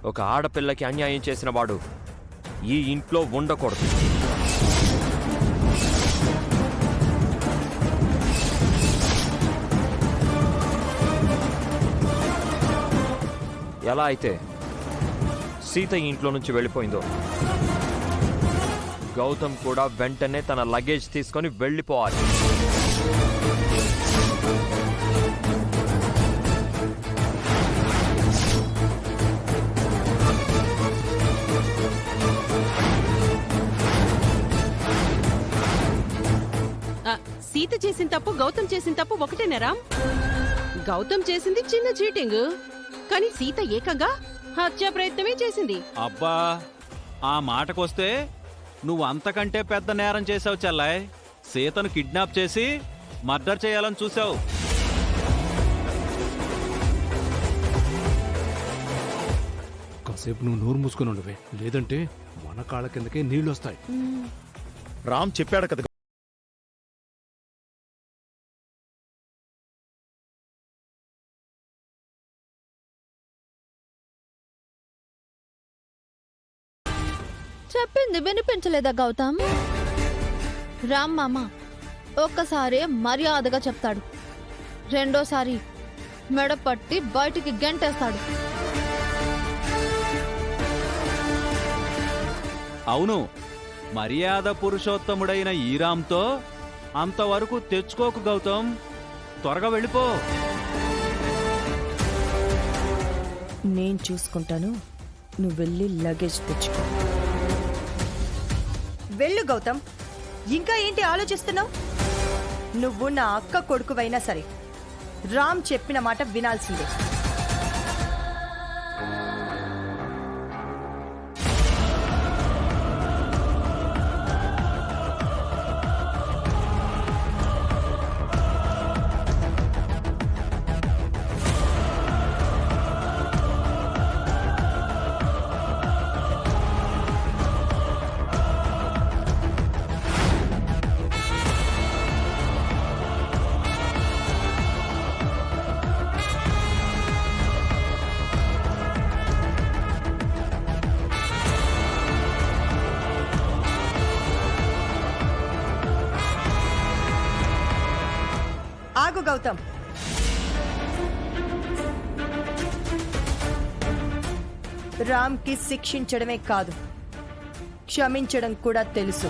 ఒక ఆడపిల్లకి అన్యాయం చేసిన వాడు ఈ ఇంట్లో ఉండకూడదు. ఎలా అయితే సీత ఈ ఇంట్లో నుంచి వెళ్ళిపోయిందో, గౌతమ్ కూడా వెంటనే తన లగేజ్ తీసుకొని వెళ్ళిపోవాలి. సీత చేసిన తప్పు గౌతమ్ చేసిన తప్పు ఒకటేనా రామ్? గౌతమ్ చేసింది చిన్న చీటింగ్, కానీ సీత ఏకంగా హత్యా ప్రయత్నమే చేసింది. అబ్బా, ఆ మాటకొస్తే నువ్వు అంతకంటే పెద్ద నేరం చేసావు చెల్లాయ్. సీతను కిడ్నాప్ చేసి మర్డర్ చేయాలని చూసావు. కాసేపు నువ్వు నోరు మూసుకొని ఉండవే, లేదంటే మన కాళ్ళ కిందకే నీళ్లు వస్తాయి. రామ్ చెప్పాడు కదా, చెప్పింది వినిపించలేదా గౌతమ్? రామ్ మామ ఒక్కసారి మర్యాదగా చెప్తాడు, రెండోసారి మెడ పట్టి బయటికి గెంటేస్తాడు. అవును, మర్యాద పురుషోత్తముడైన ఈ రామ్తో అంతవరకు తెచ్చుకోకు గౌతమ్. త్వరగా వెళ్ళిపో. నేను చూసుకుంటాను, నువ్వు వెళ్ళి లగేజ్ తెచ్చుకో. వెళ్ళు గౌతమ్, ఇంకా ఏంటి ఆలోచిస్తున్నావు? నువ్వు నా అక్క కొడుకువైనా సరే రామ్ చెప్పిన మాట వినాల్సిందే. ఆగు గౌతమ్, రామ్కి శిక్షించడమే కాదు, క్షమించడం కూడా తెలుసు.